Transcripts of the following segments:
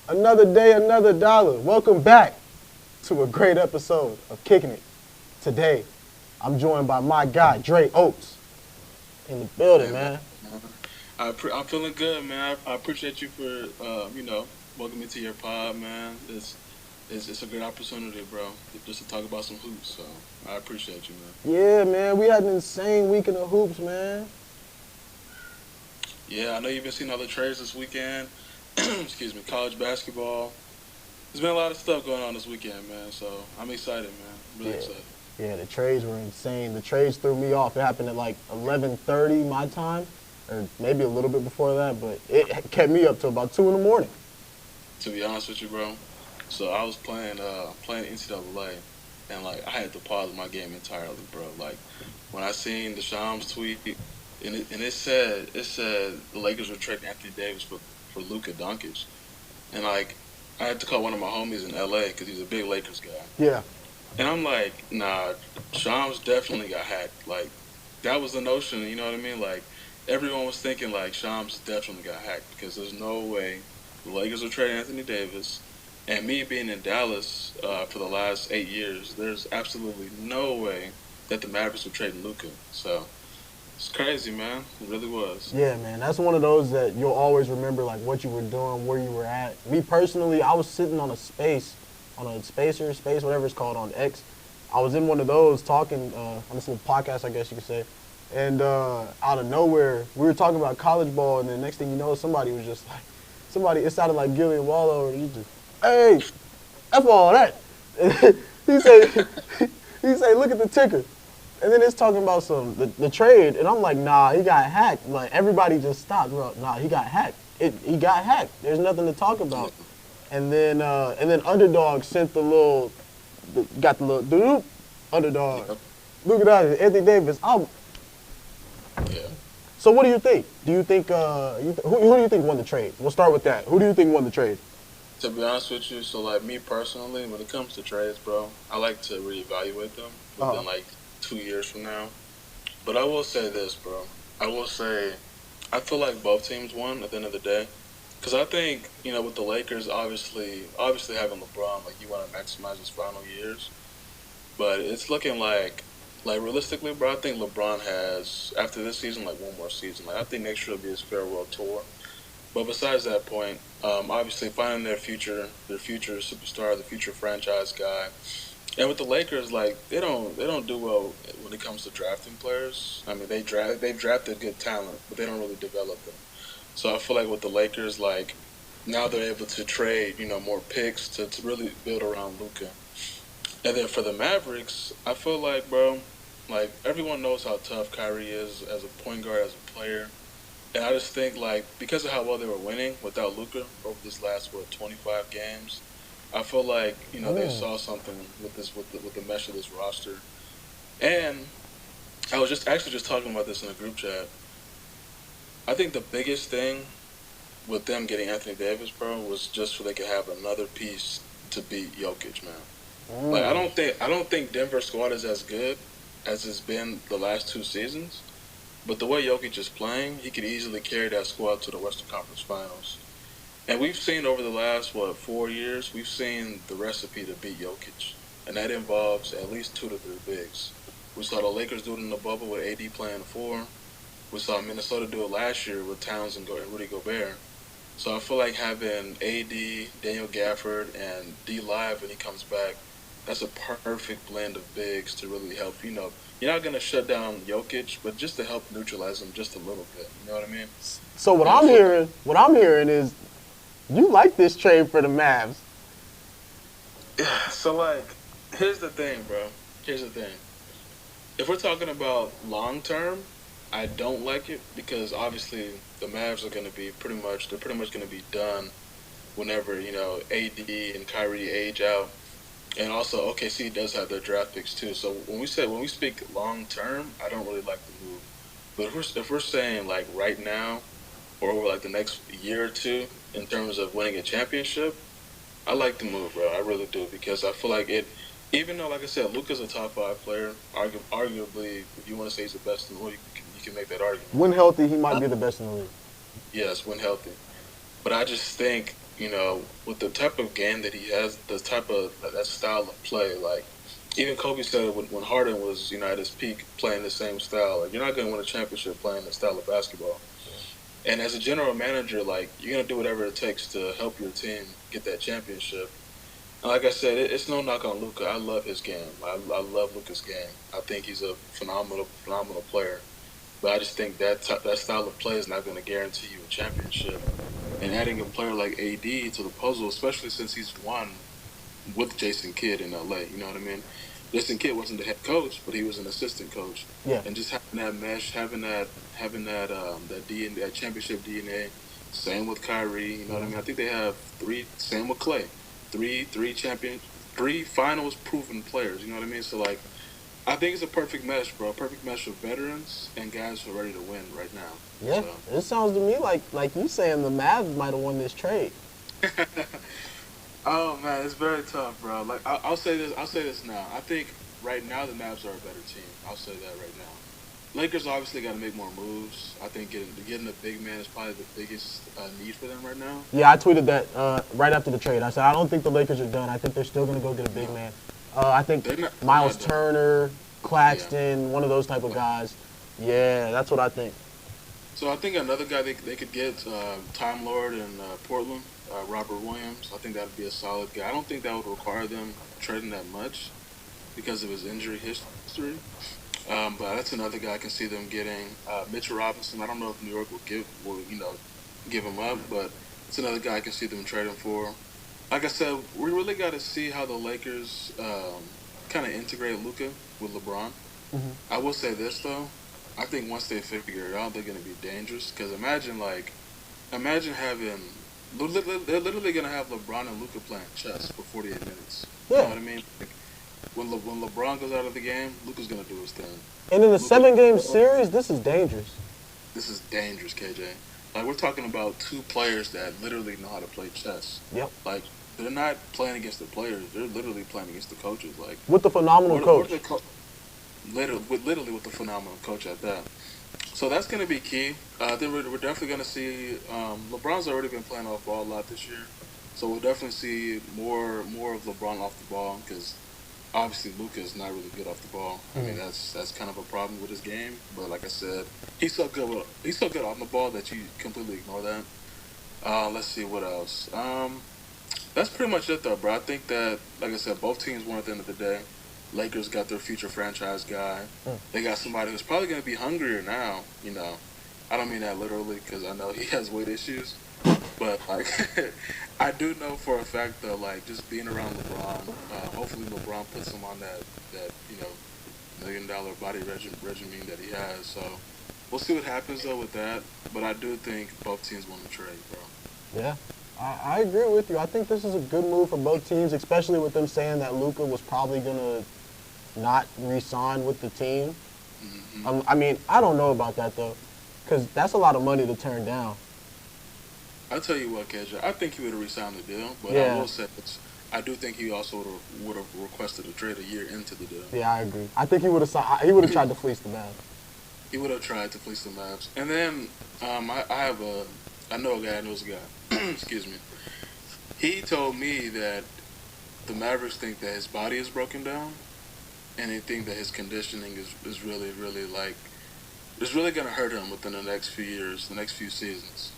Another day, another dollar. Welcome back to a great episode of Kicking It. Today, I'm joined by my guy, Drae Oates, in the building, man. I'm feeling good, man. I appreciate you for welcoming me to your pod, man. It's a great opportunity, bro, just to talk about some hoops. So I appreciate you, man. Yeah, man, we had an insane weekend of hoops, man. Yeah, I know you've been seeing other trades this weekend. Excuse me, college basketball. There's been a lot of stuff going on this weekend, man. So I'm excited, man. Really Yeah. excited. Yeah, the trades were insane. The trades threw me off. It happened at like 11:30 my time, or maybe a little bit before that, but it kept me up till about 2 in the morning. To be honest with you, bro. So I was playing NCAA, and like I had to pause my game entirely, bro. Like when I seen the Shams tweet, and it said the Lakers were trading Anthony Davis for Luka Doncic, and like I had to call one of my homies in LA because he's a big Lakers guy, Yeah. and I'm like, nah, Shams definitely got hacked. Like that was the notion, you know what I mean? Like everyone was thinking like Shams definitely got hacked because there's no way the Lakers are trading Anthony Davis. And me being in Dallas for the last 8 years, there's absolutely no way that the Mavericks would trade Luka. So it's crazy, man. It really was. Yeah, man, that's one of those that you'll always remember, like what you were doing, where you were at. Me personally, I was sitting on a space, whatever it's called on X. I was in one of those talking on this little podcast, I guess you could say. And out of nowhere, we were talking about college ball, and then next thing you know, somebody was just like, it sounded like Gillian Wallow, and he just, hey, F all that. he say, look at the ticker. And then it's talking about the trade, and I'm like, nah, he got hacked. Like everybody just stopped, bro. Nah, he got hacked. He got hacked. There's nothing to talk about. And then Underdog sent got the little doop Underdog. Yep. Look at that, Anthony Davis out. Yeah. So what do you think? Do you think who do you think won the trade? We'll start with that. Who do you think won the trade? To be honest with you, so like me personally, when it comes to trades, bro, I like to reevaluate them within like 2 years from now. But I will say this, bro. I will say I feel like both teams won at the end of the day. Because I think, with the Lakers, obviously having LeBron, like you want to maximize his final years. But it's looking like realistically, bro, I think LeBron has, after this season, like one more season. Like I think next year will be his farewell tour. But besides that point, obviously finding their future superstar, the future franchise guy, and with the Lakers, like they don't do well when it comes to drafting players. I mean, they've drafted good talent, but they don't really develop them. So I feel like with the Lakers, like now they're able to trade, more picks to really build around Luka. And then for the Mavericks, I feel like, bro, like everyone knows how tough Kyrie is as a point guard, as a player. And I just think, like, because of how well they were winning without Luka over this last 25 games, I feel like they saw something with the mesh of this roster. And I was just talking about this in a group chat. I think the biggest thing with them getting Anthony Davis, bro, was just so they could have another piece to beat Jokic, man. Like I don't think Denver's squad is as good as it's been the last 2 seasons. But the way Jokic is playing, he could easily carry that squad to the Western Conference Finals. And we've seen over the last, 4 years, we've seen the recipe to beat Jokic. And that involves at least 2 to 3 bigs. We saw the Lakers do it in the bubble with AD playing 4. We saw Minnesota do it last year with Towns and Rudy Gobert. So I feel like having AD, Daniel Gafford, and D Live when he comes back, that's a perfect blend of bigs to really help, You're not going to shut down Jokic, but just to help neutralize him just a little bit. You know what I mean? So what I'm hearing is you like this trade for the Mavs. So, like, here's the thing, bro. Here's the thing. If we're talking about long term, I don't like it because obviously the Mavs are going to be pretty much going to be done whenever, AD and Kyrie age out. And also, OKC does have their draft picks too. So when we speak long term, I don't really like the move. But if we're saying like right now, or over like the next year or two, in terms of winning a championship, I like the move, bro. I really do because I feel like it. Even though, like I said, Luka's a top 5 player, arguably, if you want to say he's the best in the league, you can make that argument. When healthy, he might be the best in the league. Yes, when healthy. But I just think you know, with the type of game that he has, the type of that style of play, like even Kobe said it when Harden was, you know, at his peak playing the same style. Like you're not going to win a championship playing that style of basketball. And as a general manager, like you're going to do whatever it takes to help your team get that championship. And like I said, it's no knock on Luka. I love his game. I love Luka's game. I think he's a phenomenal player. But I just think that style of play is not going to guarantee you a championship. And adding a player like AD to the puzzle, especially since he's won with Jason Kidd in LA, you know what I mean? Jason Kidd wasn't the head coach, but he was an assistant coach. Yeah. And just having that mesh, having that DNA, that championship DNA. Same with Kyrie, you know what I mean? I think they have three. Same with Clay, three finals proven players. You know what I mean? So like, I think it's a perfect mesh, bro. A perfect mesh of veterans and guys who are ready to win right now. Yeah, so. It sounds to me like you saying the Mavs might have won this trade. Oh man, it's very tough, bro. Like I'll say this. I'll say this now. I think right now the Mavs are a better team. I'll say that right now. Lakers obviously got to make more moves. I think getting a big man is probably the biggest need for them right now. Yeah, I tweeted that right after the trade. I said I don't think the Lakers are done. I think they're still going to go get a big man. I think Miles Turner, Claxton, one of those type of guys. Yeah, that's what I think. So I think another guy they could get, Time Lord in Portland, Robert Williams. I think that would be a solid guy. I don't think that would require them trading that much because of his injury history. But that's another guy I can see them getting. Mitchell Robinson. I don't know if New York will give him up, but it's another guy I can see them trading for. Like I said, we really got to see how the Lakers kind of integrate Luka with LeBron. Mm-hmm. I will say this though. I think once they figure it out, they're going to be dangerous. Because imagine having, they're literally going to have LeBron and Luka playing chess for 48 minutes. Yeah. You know what I mean? Like, when LeBron goes out of the game, Luka's going to do his thing. And in a 7-game series, this is dangerous. This is dangerous, KJ. Like, we're talking about two players that literally know how to play chess. Yep. Like, they're not playing against the players. They're literally playing against the coaches. Like, with the phenomenal coach. Literally with the phenomenal coach at that. So that's going to be key. Then we're definitely going to see LeBron's already been playing off ball a lot this year. So we'll definitely see more of LeBron off the ball because obviously Luka is not really good off the ball. I mean that's kind of a problem with his game. But like I said, he's so good on the ball that you completely ignore that. Let's see what else. That's pretty much it though, bro. I think that, like I said, both teams won at the end of the day. Lakers got their future franchise guy. They got somebody who's probably going to be hungrier now. You know, I don't mean that literally because I know he has weight issues. But, like, I do know for a fact, though, like, just being around LeBron, hopefully LeBron puts him on that $1 million body regimen that he has. So we'll see what happens, though, with that. But I do think both teams want to trade, bro. Yeah. I agree with you. I think this is a good move for both teams, especially with them saying that Luka was probably going to not re-sign with the team. Mm-hmm. I mean, I don't know about that, though, because that's a lot of money to turn down. I'll tell you what, KJ, I think he would have re-signed the deal, but Yeah. I will say I do think he also would have requested a trade a year into the deal. Yeah, I agree. I think he would have tried to fleece the Mavs. He would have tried to fleece the Mavs. And then I know a guy, knows a guy. Excuse me. He told me that the Mavericks think that his body is broken down, and they think that his conditioning is really, really like it's really going to hurt him within the next few years, the next few seasons.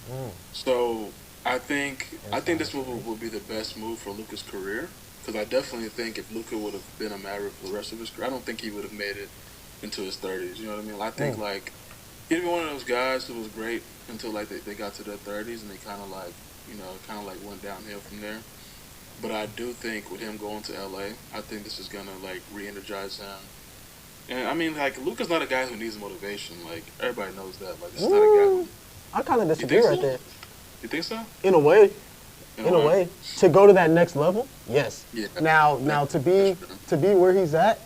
So I think this will be the best move for Luka's career because I definitely think if Luka would have been a Maverick for the rest of his career, I don't think he would have made it into his 30s. You know what I mean? I think like he'd be one of those guys who was great until like they got to their 30s and they kind of like went downhill from there. But I do think with him going to LA, I think this is gonna like re-energize him. And I mean, like Luka's not a guy who needs motivation. Like everybody knows that. Like this is not a guy who. I kind of disagree right there. You think so? In a way. In a way. To go to that next level, yes. Yeah. Now to be where he's at,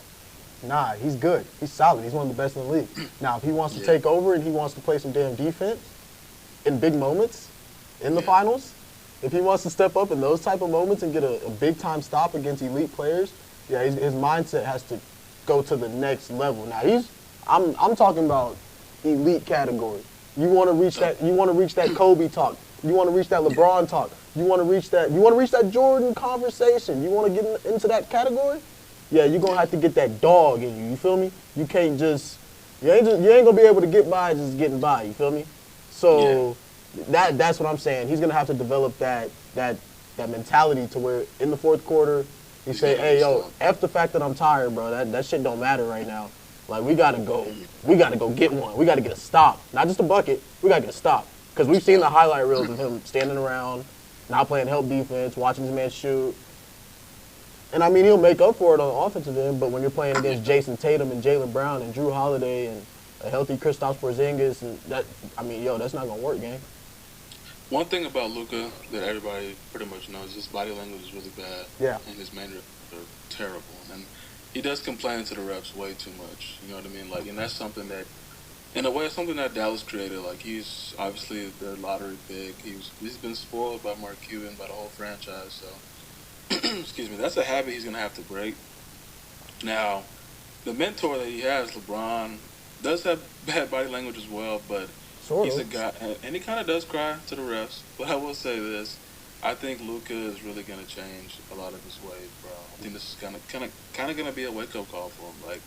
nah, he's good. He's solid. He's one of the best in the league. Now, if he wants to take over and he wants to play some damn defense in big moments in the finals, if he wants to step up in those type of moments and get a big-time stop against elite players, yeah, his mindset has to go to the next level. Now, I'm talking about elite category. You want to reach that Kobe talk. You want to reach that LeBron talk. You want to reach that? You want to reach that Jordan conversation? You want to get into that category? Yeah, you're gonna have to get that dog in you. You feel me? You can't just you ain't gonna be able to get by just getting by. You feel me? So that's what I'm saying. He's gonna have to develop that mentality to where in the fourth quarter he say, hey yo, F the fact that I'm tired, bro. That shit don't matter right now. Like we gotta go get one. We gotta get a stop, not just a bucket. We gotta get a stop because we've seen the highlight reels of him standing around, not playing help defense, watching his man shoot. And I mean, he'll make up for it on the offensive end, but when you're playing against Jason Tatum and Jaylen Brown and Drew Holiday and a healthy Kristaps Porzingis, and that's not gonna work, gang. One thing about Luka that everybody pretty much knows, his body language is really bad. Yeah. And his mannerisms are terrible. And he does complain to the refs way too much. You know what I mean? Like, and that's something that, in a way, it's something that Dallas created. Like, he's obviously their lottery pick. He's been spoiled by Mark Cuban, by the whole franchise. So, excuse me, that's a habit he's gonna have to break. Now, the mentor that he has, LeBron, does have bad body language as well, but he's a guy, and he kind of does cry to the refs. But I will say this: I think Luka is really gonna change a lot of his ways, bro. I think this is kind of gonna be a wake up call for him. Like,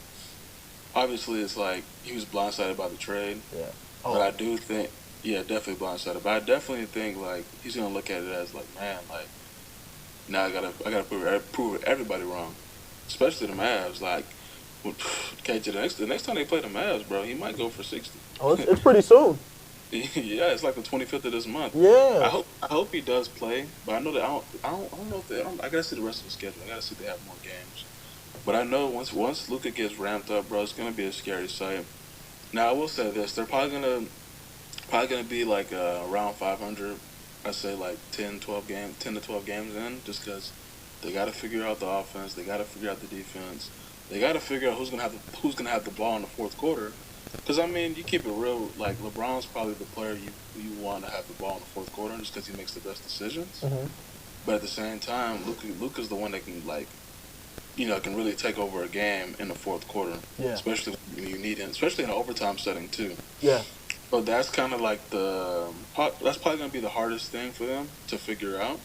obviously, it's like he was blindsided by the trade. Yeah. But I do think, definitely blindsided. But I definitely think like he's gonna look at it as like, man, like now I gotta prove everybody wrong, especially the Mavs. Like, KJ, the next time they play the Mavs, bro, he might go for 60. Oh, it's pretty soon. Yeah, it's like the 25th of this month. Yeah. I hope he does play, but I know that I don't know if I gotta see the rest of the schedule. I gotta see if they have more games. But I know once Luka gets ramped up, bro, it's gonna be a scary sight. Now I will say this: they're probably gonna be like around 500. I say like 10 to 12 games in, just because they got to figure out the offense, they got to figure out the defense, they got to figure out who's gonna have the ball in the fourth quarter. Because I mean, you keep it real, like LeBron's probably the player you want to have the ball in the fourth quarter, just because he makes the best decisions. Mm-hmm. But at the same time, Luka's the one that can can really take over a game in the fourth quarter. Yeah. Especially when you need him, especially in an overtime setting too. Yeah. So that's kind of like that's probably going to be the hardest thing for them to figure out.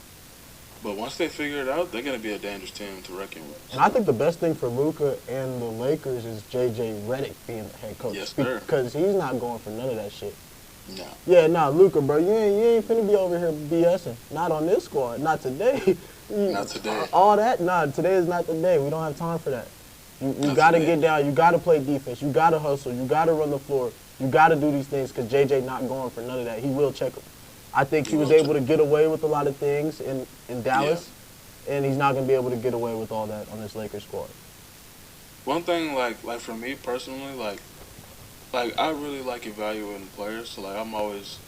But once they figure it out, they're going to be a dangerous team to reckon with. And I think the best thing for Luka and the Lakers is J.J. Redick being the head coach. Yes, sir. Because he's not going for none of that shit. No. Yeah, Luka, bro, you ain't finna be over here BSing. Not on this squad. Not today. Not today. All that? Today is not the day. We don't have time for that. You got to get down. You got to play defense. You got to hustle. You got to run the floor. You got to do these things because JJ not going for none of that. He will check them. I think he was able to get away with a lot of things in Dallas, and he's not going to be able to get away with all that on this Lakers squad. One thing, like for me personally, like I really like evaluating players. So like I'm always,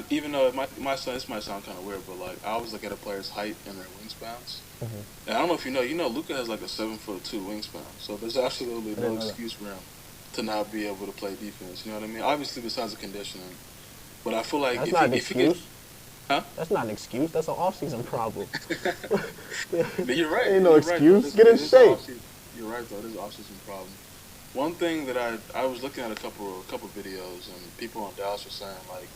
even though this might sound kind of weird, but like I always look at a player's height and their wingspans. Mm-hmm. And I don't know if you know, Luka has like a 7'2" wingspan, so there's absolutely no excuse for him to not be able to play defense. You know what I mean? Obviously, besides the conditioning, but I feel like that's not an excuse. Huh? That's not an excuse. That's an off-season problem. But you're right. Ain't no excuse. Right, get in shape. You're right, though. This is an off-season problem. One thing that I was looking at a couple videos, and people in Dallas were saying like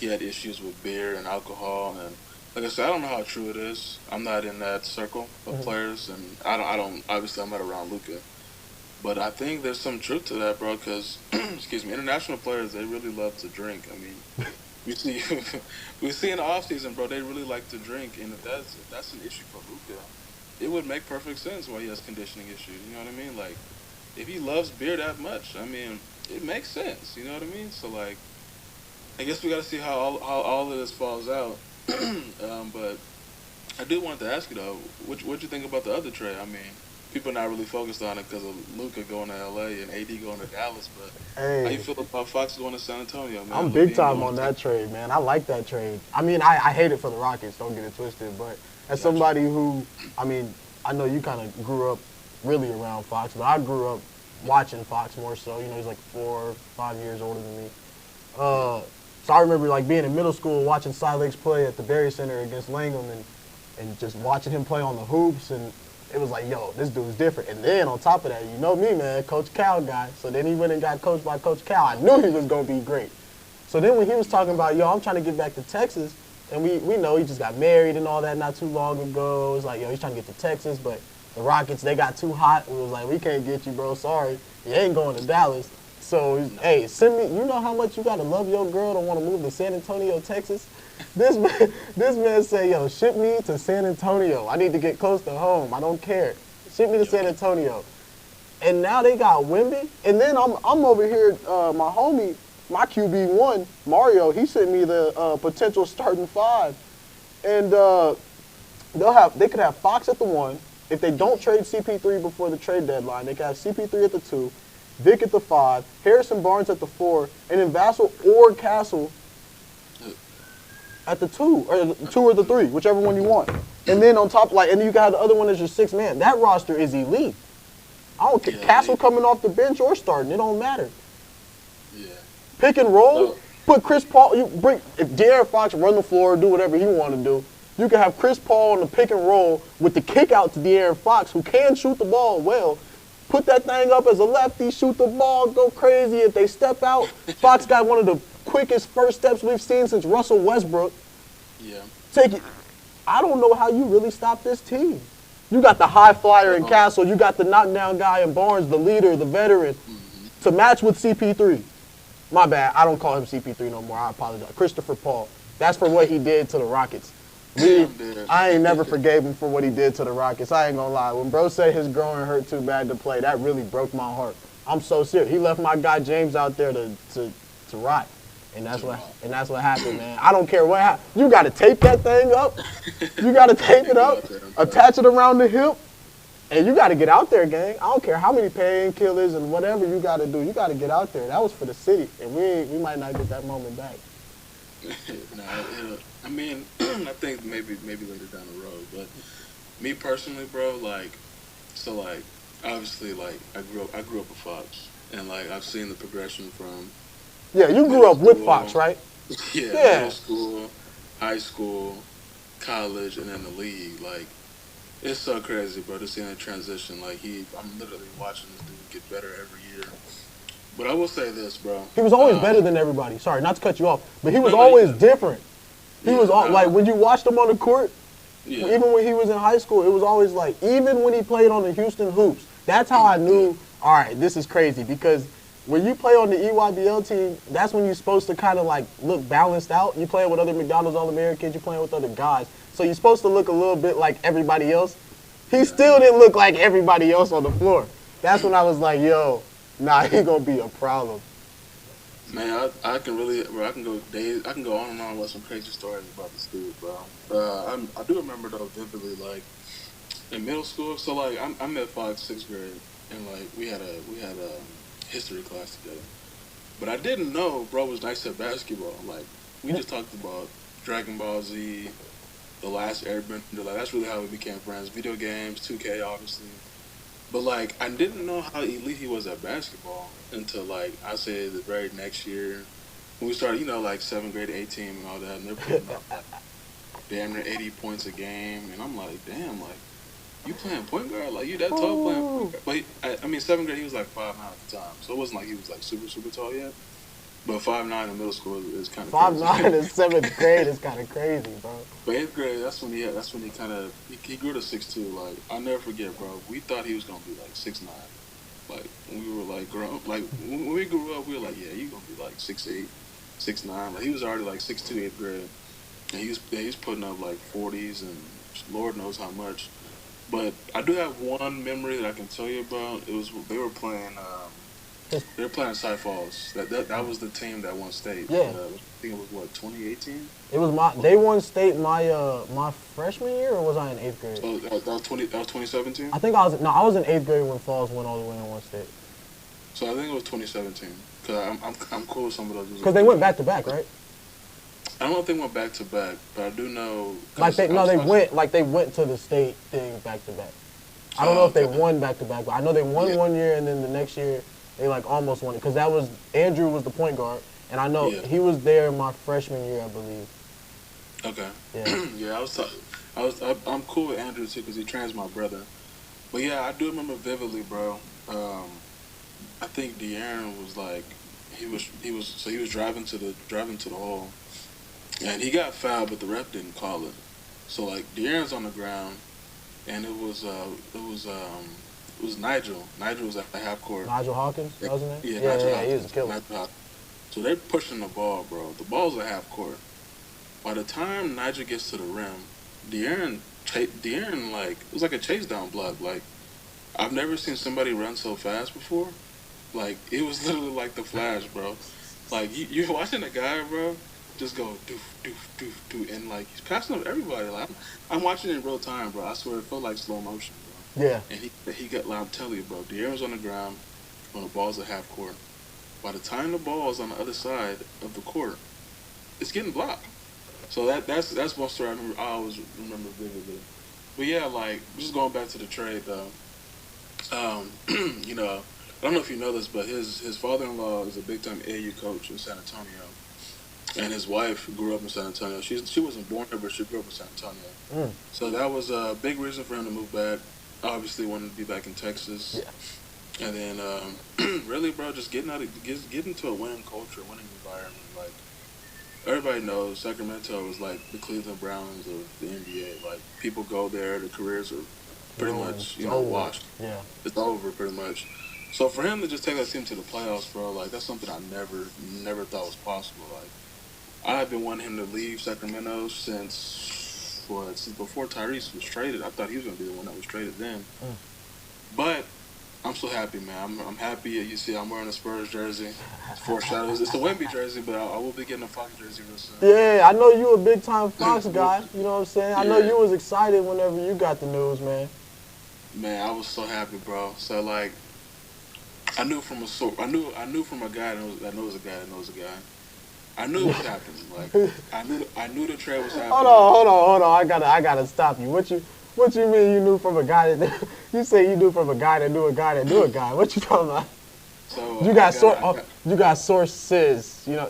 he had issues with beer and alcohol, and like I said, I don't know how true it is. I'm not in that circle of players, and I don't. Obviously, I'm not around Luka, but I think there's some truth to that, bro. Because excuse me, international players, they really love to drink. I mean, we see in the off season, bro, they really like to drink, and if that's an issue for Luka, it would make perfect sense why he has conditioning issues. You know what I mean? Like, if he loves beer that much, I mean, it makes sense. You know what I mean? So like, I guess we got to see how all of this falls out. But I do want to ask you though, what you think about the other trade? I mean, people are not really focused on it because of Luka going to LA and AD going to Dallas, but how you feel about Fox going to San Antonio, man? I'm big time on that trade, man. I like that trade. I mean, I hate it for the Rockets, don't get it twisted, but as somebody who, I mean, I know you kind of grew up really around Fox, but I grew up watching Fox more so. You know, he's like 4 or 5 years older than me. So I remember like being in middle school watching Cy Lakes play at the Berry Center against Langham and just watching him play on the hoops, and it was like, yo, this dude's different. And then on top of that, you know me, man, Coach Cal guy. So then he went and got coached by Coach Cal. I knew he was going to be great. So then when he was talking about, yo, I'm trying to get back to Texas, And we know he just got married and all that not too long ago. It was like, yo, he's trying to get to Texas, but the Rockets, they got too hot. We was like, we can't get you, bro. Sorry. You ain't going to Dallas. So, hey, send me, you know how much you got to love your girl to want to move to San Antonio, Texas? This man say, yo, ship me to San Antonio. I need to get close to home. I don't care. Ship me to San Antonio. And now they got Wemby. And then I'm over here, my homie, my QB1, Mario, he sent me the potential starting 5. And they could have Fox at the 1. If they don't trade CP3 before the trade deadline, they could have CP3 at the 2, Vic at the 5, Harrison Barnes at the 4, and then Vassell or Castle at the 2, or the 2 or the 3, whichever one you want. And then on top, and then you got the other one as your 6th man. That roster is elite. I don't care. Castle coming off the bench or starting, it don't matter. Yeah. Pick and roll. Put Chris Paul. If De'Aaron Fox run the floor, do whatever he want to do. You can have Chris Paul on the pick and roll with the kick out to De'Aaron Fox, who can shoot the ball well. Put that thing up as a lefty, shoot the ball, go crazy. If they step out, Fox got one of the quickest first steps we've seen since Russell Westbrook. Yeah. Take it. I don't know how you really stop this team. You got the high flyer in Castle. You got the knockdown guy in Barnes, the leader, the veteran, to match with CP3. My bad. I don't call him CP3 no more. I apologize. Christopher Paul. That's for what he did to the Rockets. I ain't never forgave him for what he did to the Rockets. I ain't gonna lie. When bro said his groin hurt too bad to play, that really broke my heart. I'm so serious. He left my guy James out there to rot. And that's what happened, man. I don't care what happened. You gotta tape that thing up. You gotta tape it up, attach it around the hip, and you gotta get out there, gang. I don't care how many painkillers and whatever you gotta do. You gotta get out there. That was for the city, and we might not get that moment back. I mean, I think maybe later down the road, but me personally, bro, obviously, I grew up with Fox, and I've seen the progression from. Yeah, you grew up with Fox, right? Yeah, middle school, high school, college, and then the league. It's so crazy, bro, to see that transition. I'm literally watching this dude get better every year. But I will say this, bro. He was always better than everybody. Sorry, not to cut you off, but he was always different. He was when you watched him on the court, even when he was in high school, it was always even when he played on the Houston Hoops, that's how I knew, all right, this is crazy, because when you play on the EYBL team, that's when you're supposed to kind of look balanced out. You playing with other McDonald's All-Americans, you're playing with other guys. So you're supposed to look a little bit like everybody else. He still didn't look like everybody else on the floor. That's when I was like, yo, nah, he gonna be a problem. Man, I can go days. I can go on and on with some crazy stories about this dude, bro. I do remember though vividly, in middle school. So I met Fox 6th grade, and we had a history class together. But I didn't know bro was nice at basketball. We just talked about Dragon Ball Z, The Last Airbender. That's really how we became friends. Video games, 2K, obviously. But I didn't know how elite he was at basketball until I say the very next year when we started, 7th grade A team and all that, and they're putting up damn near 80 points a game, and I'm like, damn, you playing point guard? You that tall playing point guard? But 7th grade he was 5'9" at the time, so it wasn't he was super tall yet. But 5'9" in middle school is kind of 5'9" in 7th grade is kind of crazy, bro. But 8th grade, that's when he kind of he grew to 6'2". I'll never forget, bro. We thought he was gonna be 6'9". When we were grown, when we grew up, we were yeah, you gonna be 6'8", 6'9". He was already 6'2", 8th grade, and he's putting up 40s and Lord knows how much. But I do have one memory that I can tell you about. It was they were playing. They were playing Cy Falls. That was the team that won state. Yeah. I think it was 2018. It was they won state my freshman year, or was I in 8th grade? So that was 2017. I think I was in 8th grade when Falls went all the way and won state. So I think it was 2017. Cause I'm cool with some of those. Because they went back to back, right? I don't know if they went back to back, but I do know. They went to the state thing back to back. I don't know if they won back to back, but I know they won one year, and then the next year they almost won it, because that was Andrew was the point guard, and I know he was there my freshman year, I believe. Okay. Yeah. Yeah, I'm cool with Andrew too, because he trains my brother. But yeah, I do remember vividly, bro. I think De'Aaron was he was driving to the hole, and he got fouled, but the ref didn't call it. So like De'Aaron's on the ground, and it was Nigel. Nigel was at the half court. Nigel Hawkins, wasn't it? Yeah, Yeah, Nigel yeah, Hawkins. he was a killer. Nigel Hawkins. So they're pushing the ball, bro. The ball's at half court. By the time Nigel gets to the rim, De'Aaron, like, it was like a chase down block. Like, I've never seen somebody run so fast before. Like, it was literally like the Flash, bro. Like, you're watching a guy, bro, just go doof, doof, doof, doof, and like he's passing up everybody. Like, I'm watching it in real time, bro. I swear it felt like slow motion, bro. Yeah. And he got, like, I'm telling you, bro, De'Aaron's on the ground when the ball's at half court. By the time the ball's on the other side of the court, it's getting blocked. So that's one story I always remember vividly. But yeah, like, just going back to the trade though. You know, I don't know if you know this, but his father-in-law is a big-time AAU coach in San Antonio, and his wife grew up in San Antonio. She wasn't born here, but she grew up in San Antonio. So that was a big reason for him to move back. Obviously, wanted to be back in Texas. Yeah. And then, really, bro, just getting into a winning culture, winning environment. Like, everybody knows Sacramento is like the Cleveland Browns of the NBA. Like, people go there, their careers are pretty much, washed. Yeah. It's over, pretty much. So for him to just take that team to the playoffs, bro, like, that's something I never thought was possible. Like, I have been wanting him to leave Sacramento since before Tyrese was traded. I thought he was going to be the one that was traded then. But I'm so happy, man. I'm happy. You see, I'm wearing a Spurs jersey. Foreshadows. It's a Wemby jersey, but I will be getting a Fox jersey real soon. Yeah, I know you a big time Fox guy. You know what I'm saying? I know you was excited whenever you got the news, man. Man, I was so happy, bro. So like, I knew from a source. I knew from a guy that knows a guy that knows a guy. I knew it was happening. Like, I knew the trade was happening. Hold on. I gotta stop you. What you mean you knew from a guy that you say you knew from a guy that knew a guy that knew a guy? What you talking about? So you got sources. You know.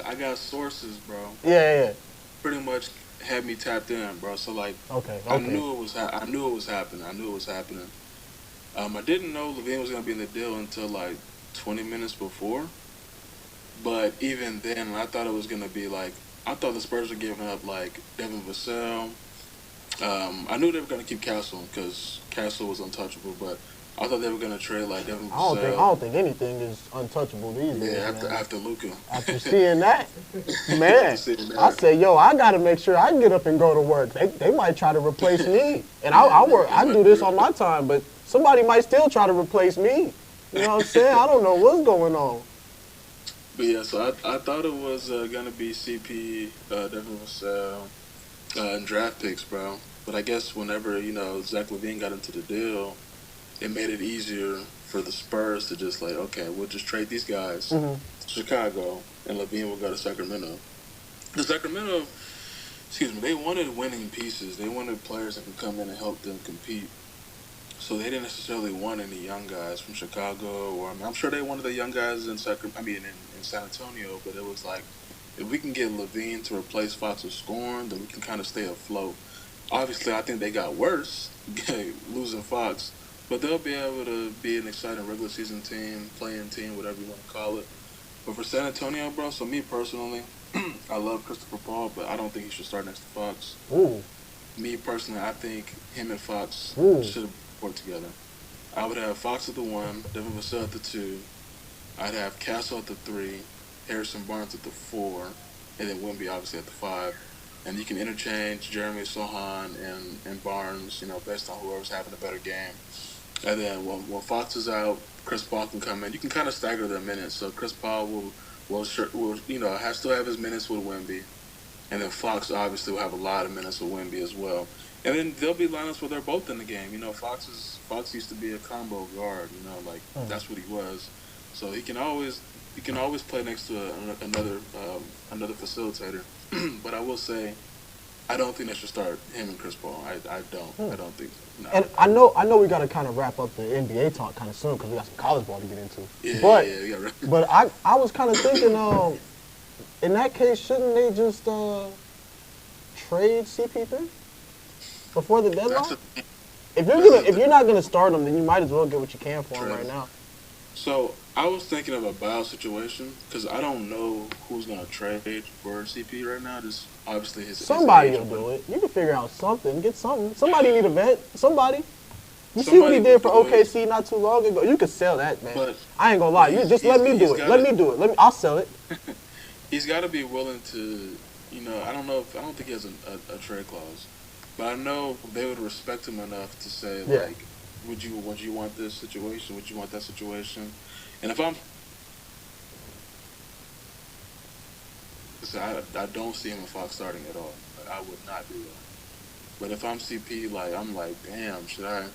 I got sources, bro. Yeah. Pretty much had me tapped in, bro. So like, okay. I knew it was happening. I didn't know Levine was gonna be in the deal until like 20 minutes before. But even then, I thought it was gonna be like, I thought the Spurs were giving up like Devin Vassell. I knew they were gonna keep Castle because Castle was untouchable, but I thought they were gonna trade like Devin Vassell. I don't think anything is untouchable these days. Yeah, after Luka. After seeing that, man, I say, yo, I gotta make sure I can get up and go to work. They might try to replace me, and I do this on my time, but somebody might still try to replace me. You know what I'm saying? I don't know what's going on. But yeah, so I thought it was gonna be CP, Devin Vassell, and draft picks, bro. But I guess whenever Zach LaVine got into the deal, it made it easier for the Spurs to just like, okay, we'll just trade these guys to Chicago, and LaVine will go to Sacramento. The Sacramento, they wanted winning pieces. They wanted players that could come in and help them compete. So they didn't necessarily want any young guys from Chicago, or I'm sure they wanted the young guys in San Antonio. But it was like, if we can get LaVine to replace Fox's scoring, then we can kind of stay afloat. Obviously, I think they got worse losing Fox, but they'll be able to be an exciting regular season team, playing team, whatever you want to call it. But for San Antonio, bro, so me personally, I love Christopher Paul, but I don't think he should start next to Fox. Ooh. Me personally, I think him and Fox should work together. I would have Fox at the 1, Devin Vassell at the 2. I'd have Castle at the 3, Harrison Barnes at the 4, and then Wemby obviously at the 5. And you can interchange Jeremy Sohan and Barnes, based on whoever's having a better game. And then when Fox is out, Chris Paul can come in. You can kind of stagger their minutes. So Chris Paul will still have his minutes with Wemby. And then Fox obviously will have a lot of minutes with Wemby as well. And then there'll be lineups where they're both in the game. Fox used to be a combo guard. That's what he was. So he can always play next to another facilitator. But I will say, I don't think they should start him and Chris Paul. I don't. I don't think so. No. And I know we got to kind of wrap up the NBA talk kind of soon because we got some college ball to get into. Yeah. But I was kind of thinking, in that case, shouldn't they just trade CP3 before the deadline? If you're not gonna start him, then you might as well get what you can for him right now. So I was thinking of a buyout situation because I don't know who's gonna trade for CP right now. Just obviously his Somebody age will or do whatever. it. You can figure out something. Get something. Somebody need a vet. Somebody. You see what he Somebody will did for do it, OKC not too long ago? You could sell that, man. but I ain't gonna lie. but You just let me he's do it. got Let to me do it. I'll sell it. he's got to be willing to. I don't know if I don't think he has a trade clause, but I know they would respect him enough to say Yeah. like, would you want this situation? Would you want that situation? And if I'm so I don't see him in Fox starting at all. Like, I would not do that. But if I'm CP, like I'm like, damn, should I?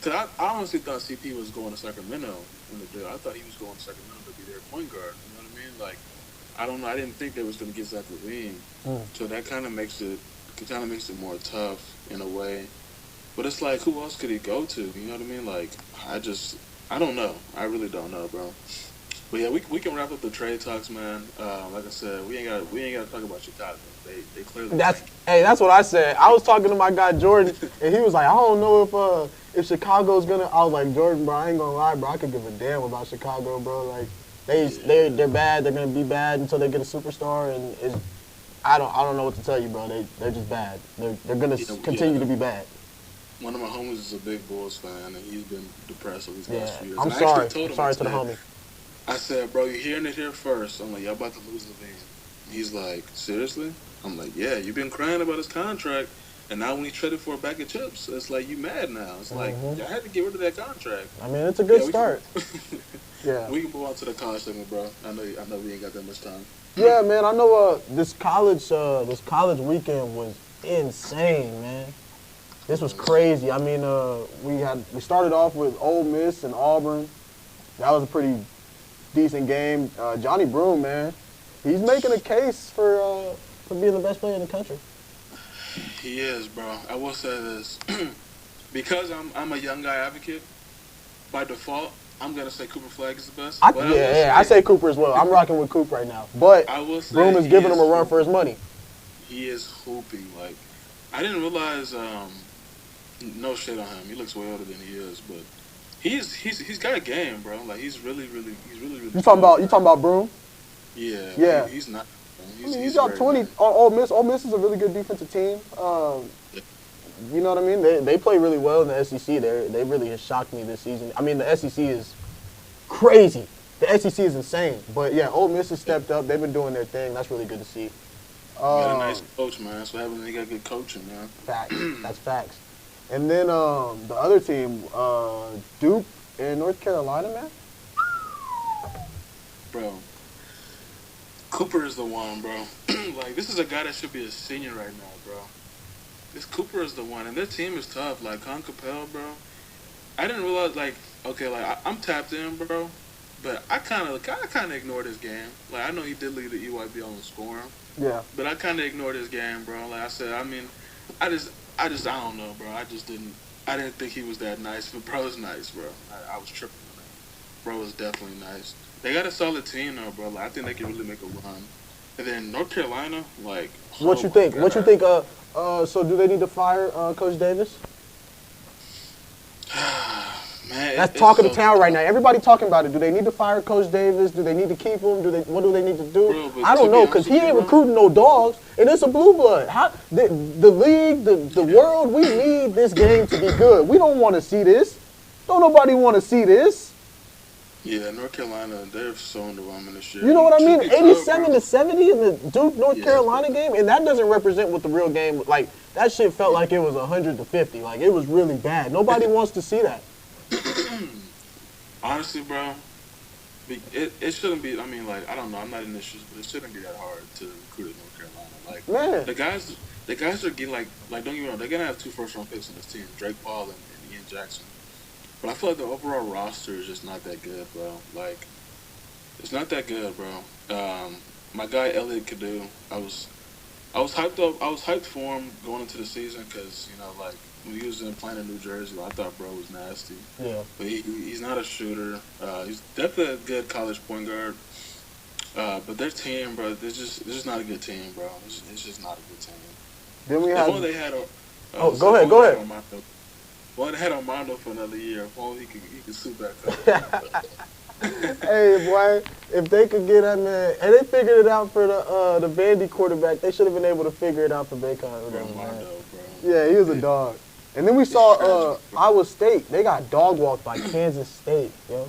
Cause I honestly thought CP was going to Sacramento in the deal. I thought he was going to Sacramento to be their point guard. You know what I mean? Like, I don't know. I didn't think they was going to get Zach LaVine. Mm. So that kind of makes it more tough in a way. But it's like, who else could he go to? You know what I mean? Like, I don't know. I really don't know, bro. But yeah, we can wrap up the trade talks, man. Like I said, we ain't got to talk about Chicago. They clearly tank. That's what I said. I was talking to my guy Jordan, and he was like, I don't know if Chicago's gonna. I was like, Jordan, bro, I ain't gonna lie, bro. I could give a damn about Chicago, bro. Like they're bad. They're gonna be bad until they get a superstar, and I don't know what to tell you, bro. They're just bad. They're gonna continue to be bad. One of my homies is a big Bulls fan, and he's been depressed over these Yeah, last few years. I'm And I actually sorry. told I'm him, sorry to the homie. I said, bro, you're hearing it here first. I'm like, y'all about to lose the van. He's like, seriously? I'm like, yeah, you've been crying about his contract, and now when he traded for a bag of chips, it's like you mad now. It's like, y'all had to get rid of that contract. I mean, it's a good Yeah, start. Yeah. We can move on to the college segment, bro. I know we ain't got that much time. Yeah, man. I know. This college weekend was insane, man. This was crazy. I mean, we started off with Ole Miss and Auburn. That was a pretty decent game. Johnny Broome, man, he's making a case for being the best player in the country. He is, bro. I will say this. Because I'm a young guy advocate, by default, I'm going to say Cooper Flag is the best. I say Cooper as well. I'm rocking with Cooper right now. But I will say Broome is giving him a run for his money. He is hooping. Like, I didn't realize, no shit on him. He looks way older than he is, but he's got a game, bro. Like, he's really You talking about Broome? Yeah. Yeah. He's not. He's got 20 on Ole Miss. Ole Miss is a really good defensive team. You know what I mean? They play really well in the SEC. They really have shocked me this season. I mean, the SEC is crazy. The SEC is insane. But yeah, Ole Miss has stepped up. They've been doing their thing. That's really good to see. Got a nice coach, man. That's what happens when you got good coaching, man. Facts. That's facts. And then the other team, Duke in North Carolina, man. Bro, Cooper is the one, bro. Like, this is a guy that should be a senior right now, bro. This Cooper is the one, and their team is tough. Like, Con Capel, bro. I didn't realize, like, okay, like, I'm tapped in, bro, but I kind of ignored his game. Like, I know he did lead the EYB on the scoring. Yeah. But I kind of ignored his game, bro. Like I said, I mean, I don't know, bro. I didn't think he was that nice. But bro's nice, bro. I was tripping on that. Bro is definitely nice. They got a solid team, though, bro. Like, I think they can really make a run. And then North Carolina, like, what you think? What you think? So do they need to fire Coach Davis? Man, that's talk of the town right now. Everybody talking about it. Do they need to fire Coach Davis? Do they need to keep him? What do they need to do? Bro, I don't know, because he ain't recruiting no dogs, and it's a blue blood. The league, the world, we need this game to be good. We don't want to see this. Don't nobody want to see this. Yeah, North Carolina, they're so underwhelming this year. You know what I mean? 87-70 in the Duke North Carolina game, and that doesn't represent what the real game. Like, that shit felt like it was 100-50. Like, it was really bad. Nobody wants to see that. Honestly, bro, it shouldn't be. I mean, like, I don't know. I'm not in this, but it shouldn't be that hard to recruit at North Carolina. Like, man, the guys are getting like don't get me wrong. They're gonna have 2 first-round picks on this team, Drake Paul and Ian Jackson. But I feel like the overall roster is just not that good, bro. Like, it's not that good, bro. My guy Elliot Cadu, I was hyped up. I was hyped for him going into the season because, you know, like, when he was playing in New Jersey, I thought bro was nasty. Yeah. But he's not a shooter. He's definitely a good college point guard. But their team, bro, they're just not a good team, bro. It's just not a good team. Then we had. They had go ahead. Well, they had Armando for another year. If only he could suit back up. Hey, boy, if they could get that man, and they figured it out for the Vandy quarterback, they should have been able to figure it out for Bacon. Bro, Mondo, bro. Yeah, he was a dog. And then we saw Iowa State. They got dog walked by Kansas State, yo.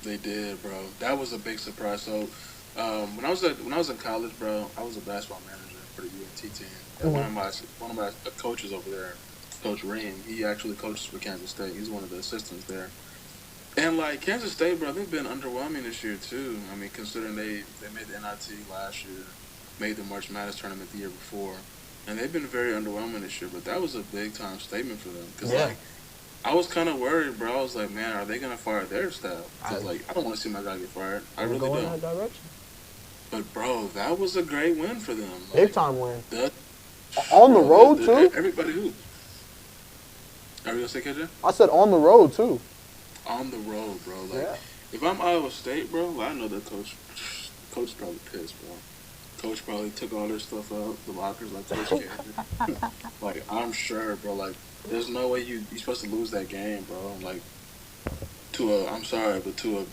They did, bro. That was a big surprise. So, when I was in college, bro, I was a basketball manager for the UNT team. And one of my coaches over there, Coach Ream, he actually coaches for Kansas State. He's one of the assistants there. And like Kansas State, bro, they've been underwhelming this year too. I mean, considering they made the NIT last year, made the March Madness tournament the year before, and they've been very underwhelming this year. But that was a big time statement for them because like I was kind of worried, bro. I was like, man, are they gonna fire their staff? Cause like I don't want to see my guy get fired. I really don't. In that direction. But bro, that was a great win for them. Like, big time win. On the road too. Everybody who? Are you gonna say, KJ? I said on the road too. On the road, bro. Like, if I'm Iowa State, bro, well, I know the coach probably pissed, bro. Coach probably took all their stuff out the lockers like Coach can. Like, I'm sure, bro. Like, there's no way you're supposed to lose that game, bro. Like, I'm sorry, but to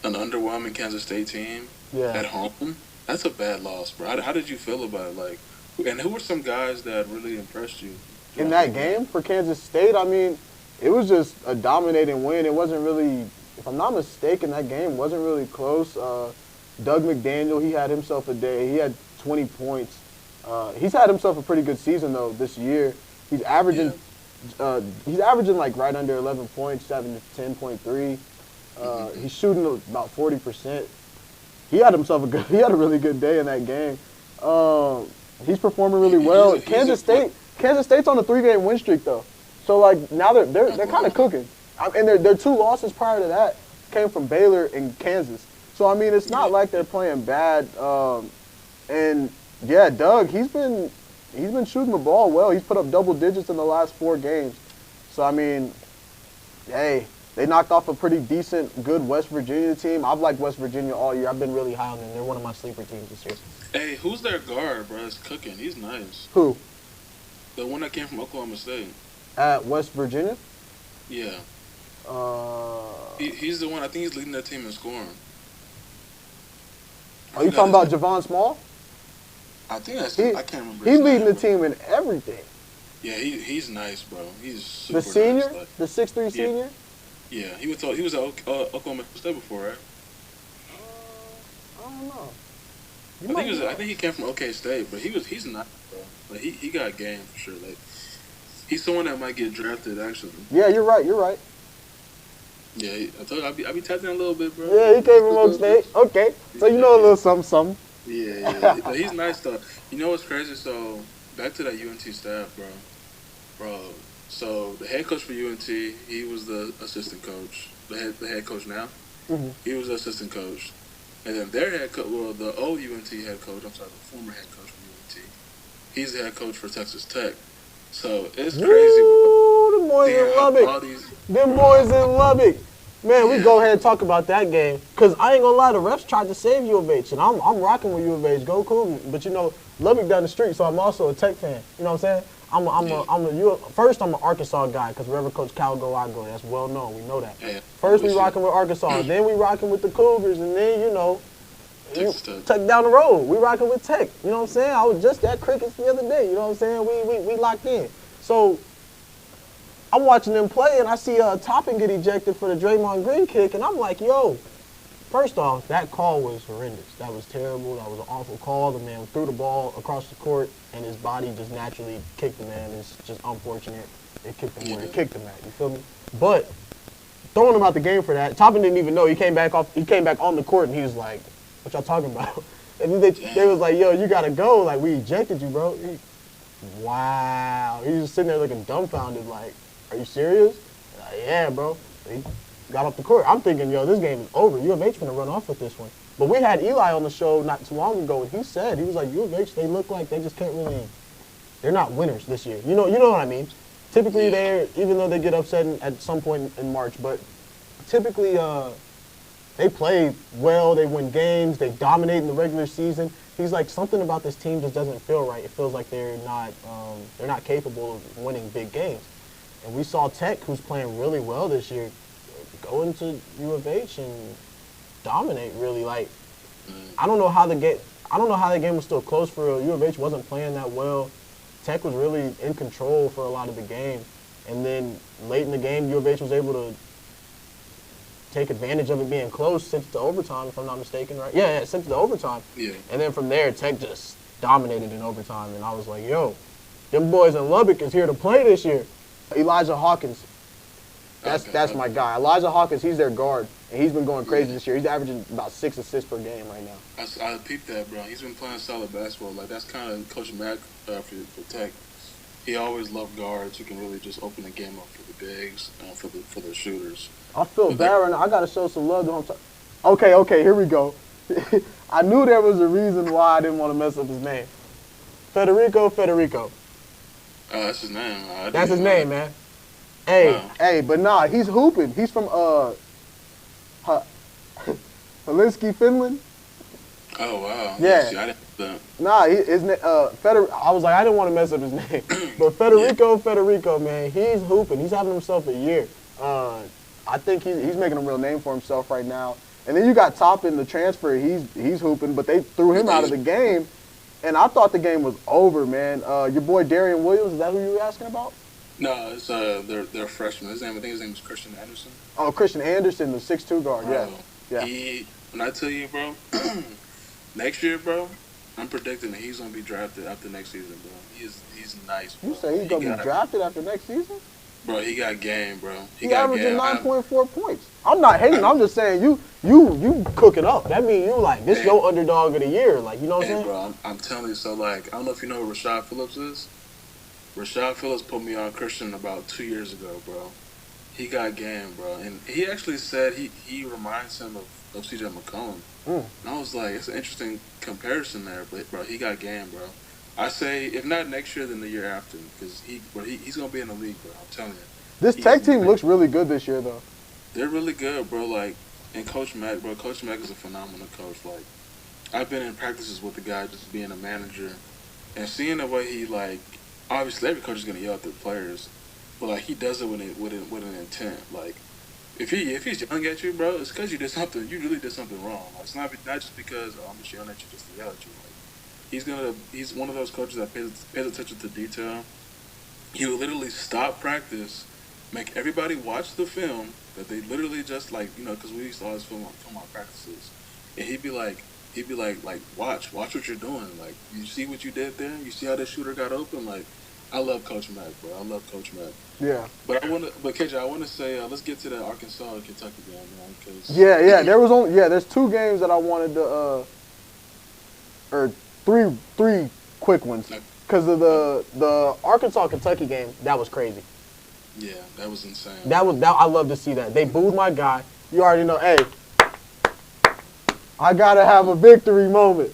an underwhelming Kansas State team at home, that's a bad loss, bro. How did you feel about it? Like, and who were some guys that really impressed you in that game for Kansas State? I mean, it was just a dominating win. It wasn't really, if I'm not mistaken, that game wasn't really close. Doug McDaniel, he had himself a day. He had 20 points. He's had himself a pretty good season though this year. He's averaging, like right under 11 points, 7 to 10.3. He's shooting about 40%. He had a really good day in that game. He's performing really well. Kansas State's on a 3-game win streak though. So like now they're kind of cooking, and their 2 losses prior to that came from Baylor and Kansas. So I mean it's not like they're playing bad. And yeah, Doug he's been shooting the ball well. He's put up double digits in the last 4 games. So I mean, hey, they knocked off a pretty decent, good West Virginia team. I've liked West Virginia all year. I've been really high on them. They're one of my sleeper teams this year. Hey, who's their guard, bro? It's cooking. He's nice. Who? The one that came from Oklahoma State. At West Virginia? Yeah. He's the one. I think he's leading that team in scoring. Are you talking about Javon Small? I think I can't remember. He's leading the team in everything. Yeah, he's nice, bro. He's super the senior, nice. The 6'3" senior. Yeah, he was at Oklahoma State before, right? I don't know. I think he came from OK State, but he's not, bro. Like he got game for sure. Like he's someone that might get drafted, actually. Yeah, you're right. Yeah, I told you I be tapping a little bit, bro. Yeah, he came from Oak State. Okay, so you know a little something. Yeah. But he's nice though. You know what's crazy? So back to that UNT staff, bro. So the head coach for UNT, he was the assistant coach. The head coach now, he was the assistant coach. And then their head coach, the old UNT head coach, the former head coach for UNT, he's the head coach for Texas Tech. So it's crazy. Ooh, them boys in Lubbock. Them boys in Lubbock. Man, we go ahead and talk about that game. Because I ain't going to lie, the refs tried to save U of H. And I'm rocking with U of H. Go cool. But, you know, Lubbock down the street, so I'm also a Tech fan. You know what I'm saying? First, I'm an Arkansas guy, because wherever Coach Cal go, I go. That's well known. We know that. Yeah, first, we rocking with Arkansas. Then we rocking with the Cougars. And then, you know, Tech down the road. We rocking with Tech. You know what I'm saying? I was just at Crickets the other day. You know what I'm saying? We locked in. So I'm watching them play, and I see Toppin get ejected for the Draymond Green kick, and I'm like, yo. First off, that call was horrendous. That was terrible. That was an awful call. The man threw the ball across the court, and his body just naturally kicked the man. It's just unfortunate. It kicked him where it kicked him at. You feel me? But throwing him out the game for that, Toppin didn't even know. He came back on the court, and he was like, what y'all talking about? And they was like, yo, you got to go. Like, we ejected you, bro. Wow. He was just sitting there looking dumbfounded, like, are you serious? Like, yeah, bro. He got off the court. I'm thinking, yo, this game is over. U of H finna run off with this one. But we had Eli on the show not too long ago, and he was like, U of H, they look like they just can't really, they're not winners this year. You know what I mean? Typically, even though they get upset at some point in March, but typically they play well, they win games, they dominate in the regular season. He's like, something about this team just doesn't feel right. It feels like they're not capable of winning big games. And we saw Tech, who's playing really well this year, go into U of H and dominate. Really, like I don't know how the game was still close for real. U of H wasn't playing that well. Tech was really in control for a lot of the game, and then late in the game, U of H was able to take advantage of it being close, sent it to overtime, if I'm not mistaken, right? Yeah, sent it to overtime. Yeah. And then from there, Tech just dominated in overtime, and I was like, yo, them boys in Lubbock is here to play this year. Elijah Hawkins, that's my guy. Elijah Hawkins, he's their guard, and he's been going crazy this year. He's averaging about 6 assists per game right now. I peeped that, bro. He's been playing solid basketball. Like, that's kind of Coach Mack for Tech. He always loved guards who can really just open the game up for the bigs, for the shooters. I feel bad right now. I got to show some love to him. Okay, here we go. I knew there was a reason why I didn't want to mess up his name. Federico. That's his name. That's his name, man. Hey, but nah, he's hooping. He's from Helsinki, Finland. Oh wow. Yeah. See, I didn't know that. Nah, I was like, I didn't want to mess up his name, but Federico, man, he's hooping. He's having himself a year. I think he's making a real name for himself right now. And then you got Toppin, the transfer. He's hooping, but they threw him out of the game, and I thought the game was over, man. Your boy Darian Williams, is that who you were asking about? No, it's they're freshmen. I think his name is Christian Anderson. Oh, Christian Anderson, the 6'2" guard. Yeah. When I tell you, bro, next year, bro, I'm predicting that he's gonna be drafted after next season, bro. He's nice, bro. You say he's gonna be drafted after next season? Bro, he got game, bro. He averaging 9.4 points. I'm not hating. I'm just saying you cooking up. That means you like this your underdog of the year. Like, you know what I'm saying? Bro, I'm telling you. So like, I don't know if you know who Rashad Phillips is. Rashad Phillips put me on Christian about 2 years ago, bro. He got game, bro, and he actually said he reminds him of C.J. McCollum. And I was like, it's an interesting comparison there, but bro, he got game, bro. I say, if not next year, then the year after, because he's gonna be in the league, bro. I'm telling you. This Tech team looks really good this year, though. They're really good, bro. Like, and Coach Mack, bro. Coach Mack is a phenomenal coach. Like, I've been in practices with the guy just being a manager, and seeing the way he like. Obviously, every coach is gonna yell at their players, but like he does it with an intent. Like, if he's yelling at you, bro, it's because you did something. You really did something wrong. Like, it's not just because I'm just yelling at you just to yell at you. Like, he's one of those coaches that pays attention to detail. He will literally stop practice, make everybody watch the film that they literally just like, you know, because we used to always film our practices, and he'd be like, watch what you're doing. Like, you see what you did there? You see how the shooter got open? Like, I love Coach Mack, bro. I love Coach Mack. Yeah. But KJ, I want to say, let's get to the Arkansas and Kentucky game, man. Cause there's 2 games that I wanted to, or three quick ones, because of the Arkansas Kentucky game. That was crazy. Yeah, that was insane. I love to see that. They booed my guy. You already know. Hey, I gotta have a victory moment.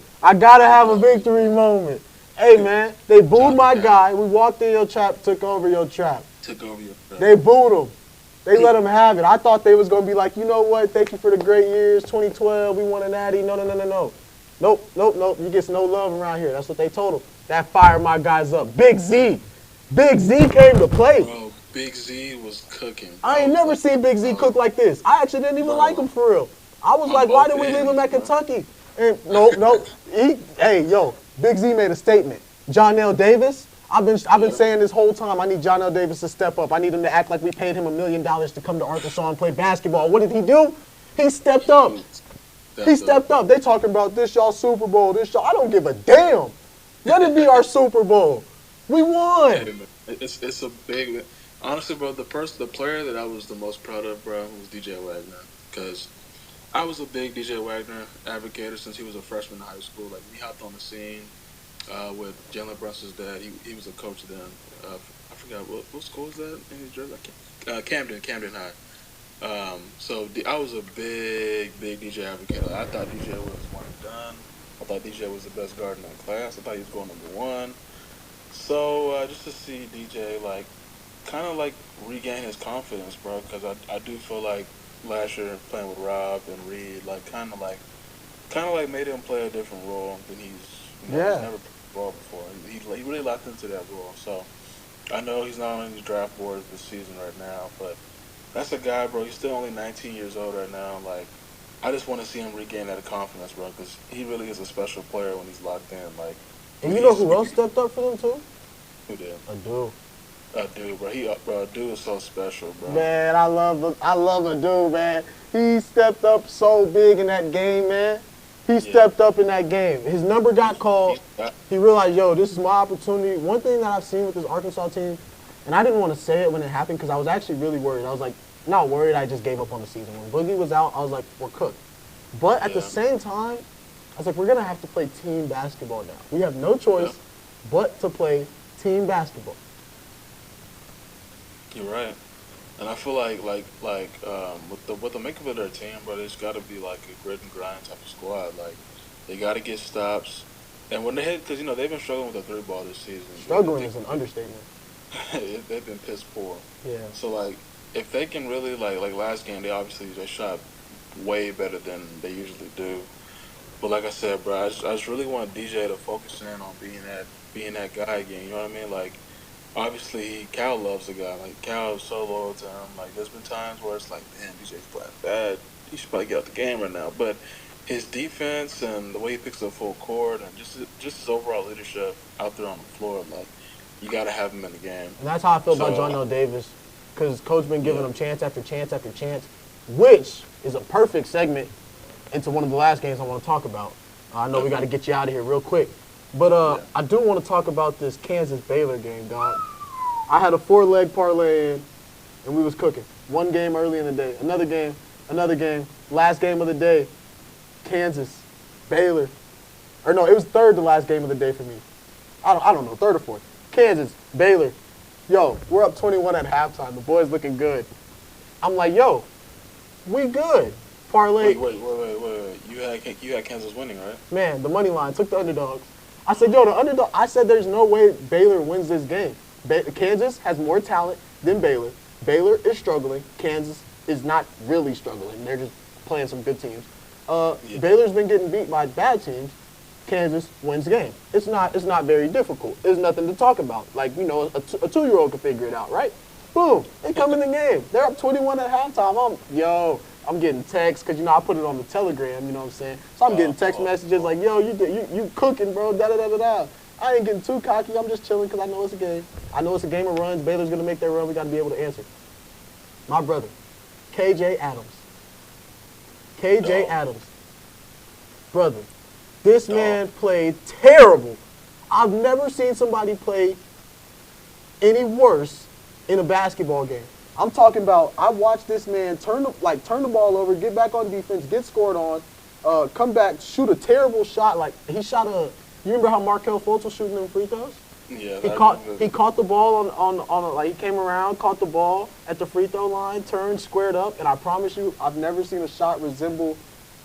Hey, man, they booed my guy. We walked in your trap, took over your trap. They booed him. They let him have it. I thought they was going to be like, you know what, thank you for the great years, 2012, we won a natty. No. Nope. You get no love around here. That's what they told him. That fired my guys up. Big Z came to play. Bro, Big Z was cooking. I ain't never seen Big Z cook like this. I actually didn't even like him for real. I was like, why did we leave him at Kentucky? And no. Big Z made a statement. Johnell Davis, I've been saying this whole time, I need Johnell Davis to step up. I need him to act like we paid him $1 million to come to Arkansas and play basketball. What did he do? He stepped up. They talking about this y'all Super Bowl, this y'all. I don't give a damn. Let it be our Super Bowl. We won. It's a big. Honestly, bro, the player that I was the most proud of, bro, was DJ Wagner, because I was a big DJ Wagner advocate since he was a freshman in high school. Like, he hopped on the scene with Jalen Brunson's dad. He was a coach then. I forgot what school was that in New Jersey? Camden High. So I was a big DJ advocate. Like, I thought DJ was one and done. I thought DJ was the best guard in that class. I thought he was going #1. So just to see DJ kind of regain his confidence, bro, because I do feel like last year playing with Rob and Reed, kind of made him play a different role than he's never played role before. He really locked into that role. So I know he's not on these draft boards this season right now, but that's a guy, bro. He's still only 19 years old right now. I just want to see him regain that confidence, bro, because he really is a special player when he's locked in. Like, And you know who else stepped up for them too? Who did? Adu. Dude, bro. Dude is so special, bro. Man, I love Adu, man. He stepped up so big in that game, man. He stepped up in that game. His number got called. He realized, yo, this is my opportunity. One thing that I've seen with this Arkansas team, and I didn't want to say it when it happened because I was actually really worried. I was like, not worried, I just gave up on the season. When Boogie was out, I was like, we're cooked. But at the same time, I was like, we're going to have to play team basketball now. We have no choice but to play team basketball. You're right. And I feel like with the makeup of their team, bro, it's got to be like a grit and grind type of squad. Like, they got to get stops. And when they hit, because, you know, they've been struggling with the 3-ball this season. Struggling is an understatement. They've been piss poor. Yeah. So, like, if they can really, like last game, they shot way better than they usually do. But like I said, bro, I just really want DJ to focus in on being that guy again. You know what I mean? Like, obviously, Cal loves the guy. Like, Cal is so loyal to him. Like, there's been times where it's like, man, DJ's playing bad. He should probably get out the game right now. But his defense and the way he picks up full court and just his overall leadership out there on the floor, like, you got to have him in the game. And that's how I feel about John L. Davis, because Coach been giving him chance after chance after chance, which is a perfect segment into one of the last games I want to talk about. I know we got to get you out of here real quick. But I do want to talk about this Kansas-Baylor game, dog. I had a 4-leg parlay in, and we was cooking. One game early in the day, another game, last game of the day, Kansas, Baylor. Or no, it was third to last game of the day for me. I don't know, third or fourth. Kansas, Baylor. Yo, we're up 21 at halftime. The boys looking good. I'm like, yo, we good. Parlay. Wait. You had Kansas winning, right? Man, the money line took the underdogs. I said, yo, the underdog. I said, there's no way Baylor wins this game. Kansas has more talent than Baylor. Baylor is struggling. Kansas is not really struggling. They're just playing some good teams. Baylor's been getting beat by bad teams. Kansas wins the game. It's not very difficult. There's nothing to talk about. Like, you know, a 2-year-old can figure it out, right? Boom. They come in the game. They're up 21 at halftime. I'm getting texts because, you know, I put it on the Telegram, you know what I'm saying? So I'm getting text messages like, yo, you cooking, bro, da-da-da-da-da. I ain't getting too cocky. I'm just chilling because I know it's a game. I know it's a game of runs. Baylor's going to make their run. We got to be able to answer. My brother, KJ Adams. KJ Adams. Brother, this man played terrible. I've never seen somebody play any worse in a basketball game. I'm talking about, I watched this man turn the ball over, get back on defense, get scored on, come back, shoot a terrible shot. Like, he shot you remember how Markelle Fultz was shooting them free throws? Yeah. He caught the ball like, he came around, caught the ball at the free throw line, turned, squared up, and I promise you, I've never seen a shot resemble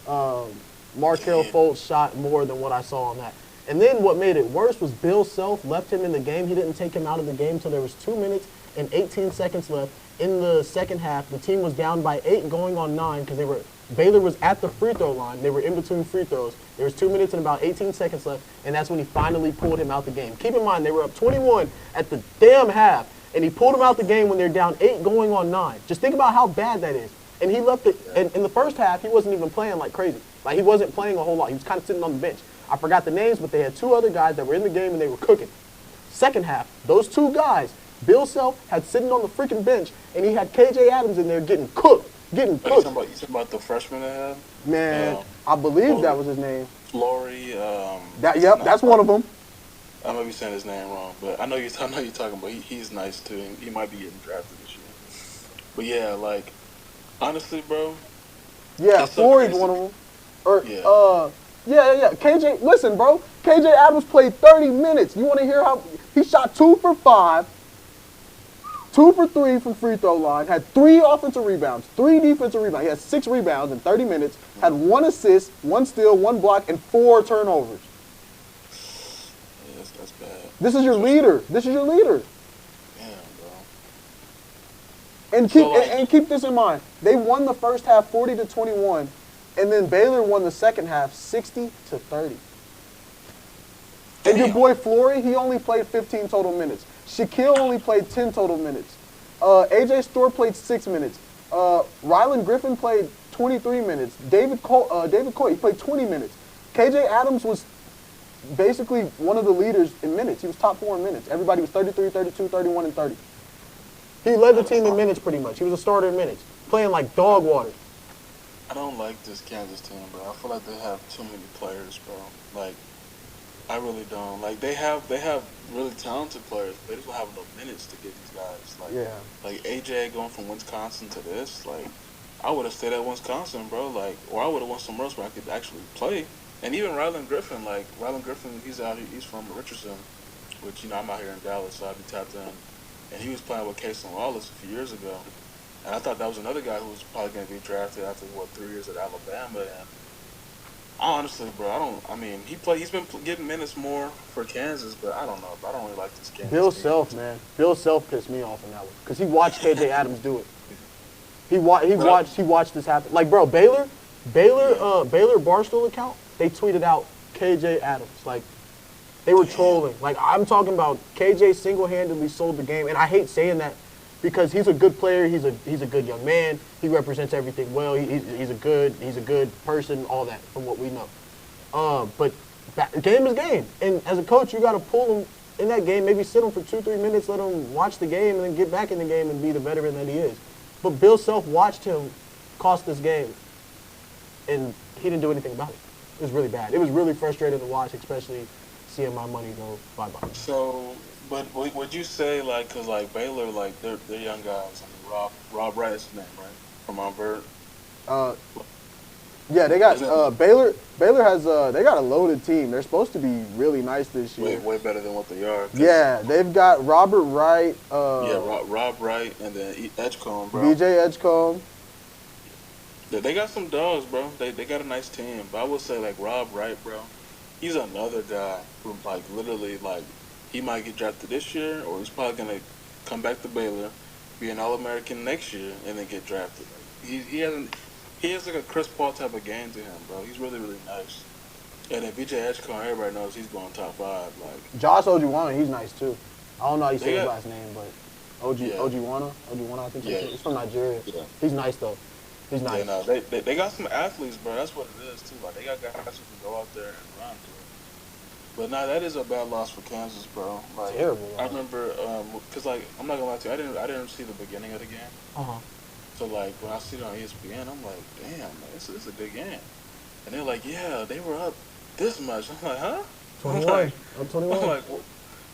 Markelle Fultz shot more than what I saw on that. And then what made it worse was Bill Self left him in the game. He didn't take him out of the game until there was 2 minutes and 18 seconds left in the second half. The team was down by 8 going on 9 because Baylor was at the free throw line. They were in between free throws. There was 2 minutes and about 18 seconds left, and that's when he finally pulled him out the game. Keep in mind, they were up 21 at the damn half, and he pulled him out the game when they're down 8 going on 9. Just think about how bad that is. And he left it, and in the first half, he wasn't even playing like crazy. Like, he wasn't playing a whole lot. He was kind of sitting on the bench. I forgot the names, but they had 2 other guys that were in the game, and they were cooking. Second half, those 2 guys, Bill Self had sitting on the freaking bench, and he had KJ Adams in there getting cooked. You talking about the freshman they had? Man, I believe that was his name. Flory. That's one of them. I might be saying his name wrong, but I know you're talking about. He's nice too. And he might be getting drafted this year. But yeah, like, honestly, bro. Yeah, Flory's one of them. Yeah. KJ, listen, bro. KJ Adams played 30 minutes. You want to hear how he shot 2 for 5. 2 for 3 from free throw line, had 3 offensive rebounds, 3 defensive rebounds. He had 6 rebounds in 30 minutes, had 1 assist, 1 steal, 1 block, and 4 turnovers. Yeah, that's bad. This is your leader. Damn, bro. And keep this in mind. They won the first half 40-21, and then Baylor won the second half 60-30. And your boy Flory, he only played 15 total minutes. Shaquille only played 10 total minutes. A.J. Storr played 6 minutes. Rylan Griffin played 23 minutes. David Coy, he played 20 minutes. KJ Adams was basically one of the leaders in minutes. He was top 4 in minutes. Everybody was 33, 32, 31, and 30. He led the team in minutes pretty much. He was a starter in minutes, playing like dog water. I don't like this Kansas team, bro. I feel like they have too many players, bro. Like, I really don't. Like, they have really talented players. They just don't have no minutes to get these guys. Like, Yeah. Like AJ going from Wisconsin to this. Like, I would have stayed at Wisconsin, bro. Like, or I would have went somewhere else where I could actually play. And even Rylan Griffin, he's out here. He's from Richardson, which, you know, I'm out here in Dallas, so I'd be tapped in. And he was playing with Casey Wallace a few years ago. And I thought that was another guy who was probably going to be drafted after, 3 years at Alabama. And honestly, bro, he's been getting minutes more for Kansas, but I don't know. I don't really like this Kansas Bill team. Self, man. Bill Self pissed me off in that one because he watched KJ Adams do it. He watched this happen. Like, bro, Baylor Barstool account, they tweeted out KJ Adams. Like, they were trolling. Like, I'm talking about KJ single-handedly sold the game, and I hate saying that because he's a good player. He's a good young man. He represents everything well. He's a good person. All that from what we know. But game is game, and as a coach, you got to pull him in that game. Maybe sit him for 2-3 minutes, let him watch the game, and then get back in the game and be the veteran that he is. But Bill Self watched him cost this game, and he didn't do anything about it. It was really bad. It was really frustrating to watch, especially seeing my money go bye-bye. So, but would you say, like, because, like, Baylor, like, they're young guys. I mean, Rob Wright is his name, right? From Auburn. Yeah, they got Baylor. Baylor has they got a loaded team. They're supposed to be really nice this year. Way better than what they are. Yeah, they've got Robert Wright. Rob Wright and then Edgecombe, bro. BJ Edgecombe. They got some dogs, bro. They got a nice team. But I would say, like, Rob Wright, bro, he's another guy who, like, literally, like, he might get drafted this year, or he's probably going to come back to Baylor, be an All-American next year, and then get drafted. He has, like, a Chris Paul type of game to him, bro. He's really, really nice. And then BJ Edgecombe, everybody knows he's going top 5. Like, Josh Ojiwana, he's nice, too. I don't know how you say his last name, but Ojiwana, I think he's from Nigeria. Yeah. He's nice, though. He's nice. Yeah, no, they got some athletes, bro. That's what it is, too. Like, they got guys who can go out there and run, too. But nah, that is a bad loss for Kansas, bro. Like, terrible. I remember, cause like I'm not gonna lie to you, I didn't see the beginning of the game. So like when I see it on ESPN, I'm like, damn, man, this is a good game. And they're like, yeah, they were up this much. I'm like, huh? 21. Up 21.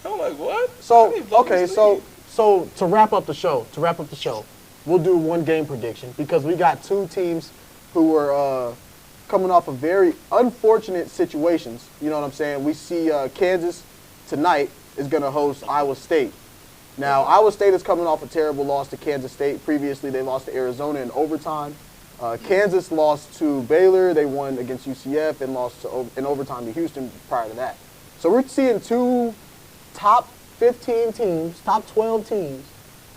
I'm like, what? So okay, so to wrap up the show, we'll do one game prediction because we got two teams who were coming off of very unfortunate situations. You know what I'm saying? We see Kansas tonight is going to host Iowa State. Now, Iowa State is coming off a terrible loss to Kansas State. Previously, they lost to Arizona in overtime. Kansas lost to Baylor. They won against UCF and lost in overtime to Houston prior to that. So we're seeing two top 15 teams, top 12 teams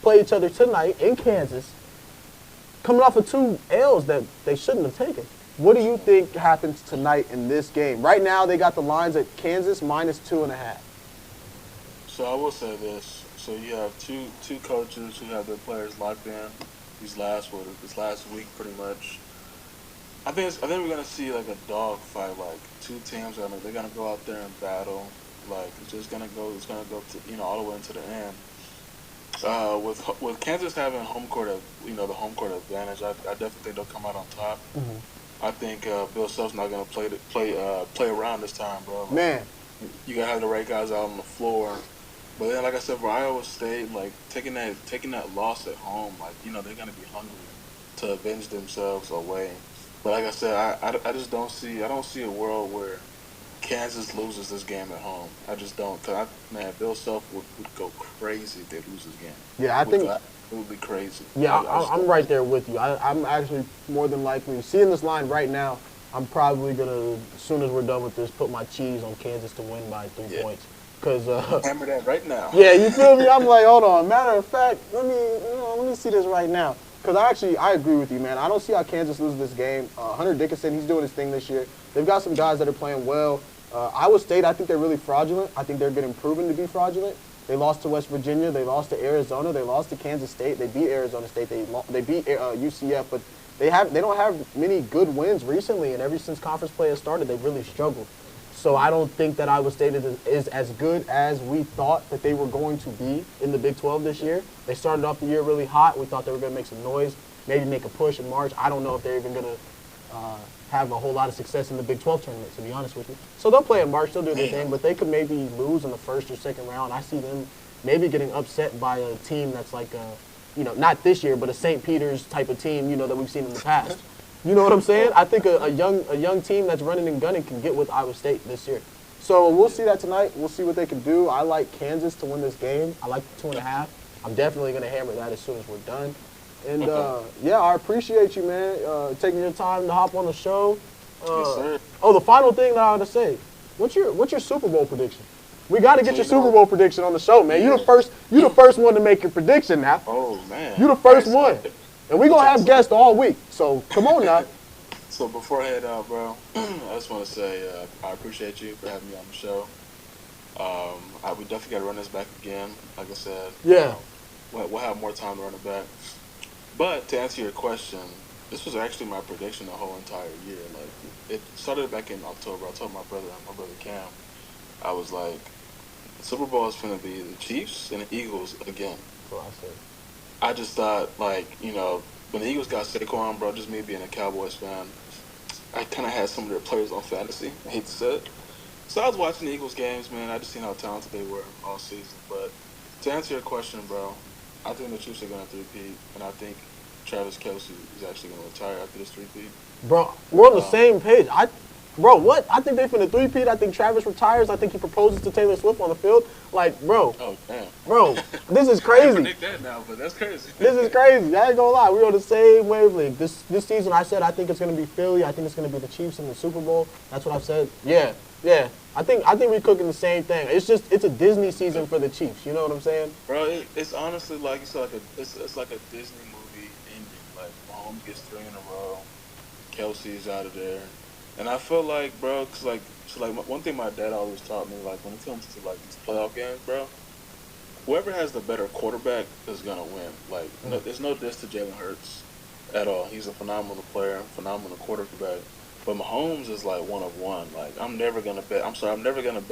play each other tonight in Kansas, coming off of 2 L's that they shouldn't have taken. What do you think happens tonight in this game? Right now, they got the lines at Kansas -2.5. So I will say this. So you have two coaches who have their players locked in this last week, pretty much. I think we're gonna see like a dog fight. Like 2 teams, they're gonna go out there and battle. Like it's gonna go to all the way into the end. With Kansas having home court, the home court advantage, I definitely think they'll come out on top. Mm-hmm. I think Bill Self's not gonna play around this time, bro. Like, man, you gotta have the right guys out on the floor. But then, like I said, for Iowa State, like taking that loss at home, like they're gonna be hungry to avenge themselves away. But like I said, I just don't see a world where Kansas loses this game at home. I just don't. Bill Self would go crazy if they lose this game. Yeah, I think it would be crazy. Yeah, I'm right there with you. I'm actually more than likely seeing this line right now. I'm probably gonna, as soon as we're done with this, put my cheese on Kansas to win by 3 points. Cause hammer that right now. Yeah, you feel me? I'm like, hold on. Matter of fact, let me see this right now. Cause I agree with you, man. I don't see how Kansas loses this game. Hunter Dickinson, he's doing his thing this year. They've got some guys that are playing well. Iowa State, I think they're really fraudulent. I think they're getting proven to be fraudulent. They lost to West Virginia. They lost to Arizona. They lost to Kansas State. They beat Arizona State. They beat UCF, but they don't have many good wins recently. And ever since conference play has started, they've really struggled. So I don't think that Iowa State is as good as we thought that they were going to be in the Big 12 this year. They started off the year really hot. We thought they were going to make some noise, maybe make a push in March. I don't know if they're even going to have a whole lot of success in the Big 12 tournament, to be honest with you. So they'll play in March, they'll do their thing, but they could maybe lose in the first or second round. I see them maybe getting upset by a team that's like, not this year, but a St. Peter's type of team, that we've seen in the past. You know what I'm saying? I think a young team that's running and gunning can get with Iowa State this year. So we'll see that tonight. We'll see what they can do. I like Kansas to win this game. I like the 2.5. I'm definitely going to hammer that as soon as we're done. And, I appreciate you, man, taking your time to hop on the show. Yes, sir. Oh, the final thing that I want to say, what's your Super Bowl prediction? We got to get your Super Bowl prediction on the show, man. You the first one to make your prediction now. Oh, man. You the first one. And we're going to have guests all week, so come on now. So before I head out, bro, I just want to say I appreciate you for having me on the show. We definitely got to run this back again. Like I said, we'll have more time to run it back. But to answer your question, this was actually my prediction the whole entire year. Like, it started back in October. I told my brother Cam, I was like, the Super Bowl is going to be the Chiefs and the Eagles again. That's what I said. I just thought, like, when the Eagles got Saquon, bro, just me being a Cowboys fan, I kind of had some of their players on fantasy. I hate to say it. So I was watching the Eagles games, man. I just seen how talented they were all season. But to answer your question, bro, I think the Chiefs are going to three-peat, and I think Travis Kelce is actually going to retire after this three-peat. Bro, we're on the same page. What? I think they're finna three-peat. I think Travis retires. I think he proposes to Taylor Swift on the field. Like, bro. Oh, damn. Bro, this is I crazy. predict that now, but that's crazy. This is crazy. I ain't gonna lie. We're on the same wavelength. This season, I said I think it's gonna be Philly. I think it's gonna be the Chiefs in the Super Bowl. That's what I've said. Yeah. I think we're cooking the same thing. It's a Disney season for the Chiefs. You know what I'm saying? Bro, it's honestly like it's like a Disney movie ending. Like, Mahomes gets 3 in a row. Kelsey's out of there. And I feel like, bro, one thing my dad always taught me, like, when it comes to, like, these playoff games, bro, whoever has the better quarterback is going to win. Like, there's no diss to Jalen Hurts at all. He's a phenomenal player, phenomenal quarterback. But Mahomes is, like, one of one. Like, I'm never going to bet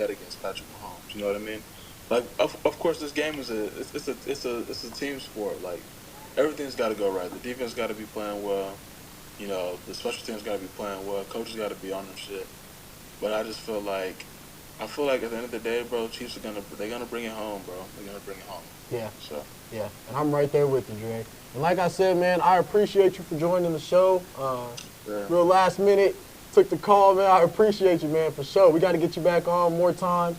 against Patrick Mahomes. You know what I mean? Like, of course, this game is a team sport. Like, everything's got to go right. The defense got to be playing well. The special teams got to be playing well. Coaches got to be on their shit. But I just feel like at the end of the day, bro, Chiefs they're gonna bring it home, bro. They're gonna bring it home. Yeah. So. Yeah, and I'm right there with you, Dre. And like I said, man, I appreciate you for joining the show. Real last minute, took the call, man. I appreciate you, man, for sure. We got to get you back on more time.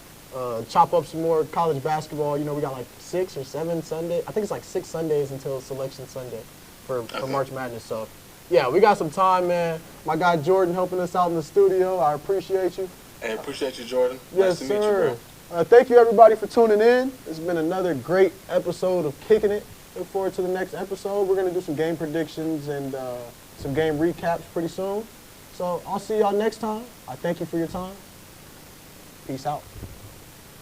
Chop up some more college basketball. We got like 6 or 7 Sundays. I think it's like 6 Sundays until Selection Sunday for March Madness. So. Yeah, we got some time, man. My guy Jordan helping us out in the studio. I appreciate you. Hey, appreciate you, Jordan. Yes, nice sir. to meet you, bro. Thank you, everybody, for tuning in. It's been another great episode of Kicking It. Look forward to the next episode. We're going to do some game predictions and some game recaps pretty soon. So I'll see y'all next time. I thank you for your time. Peace out.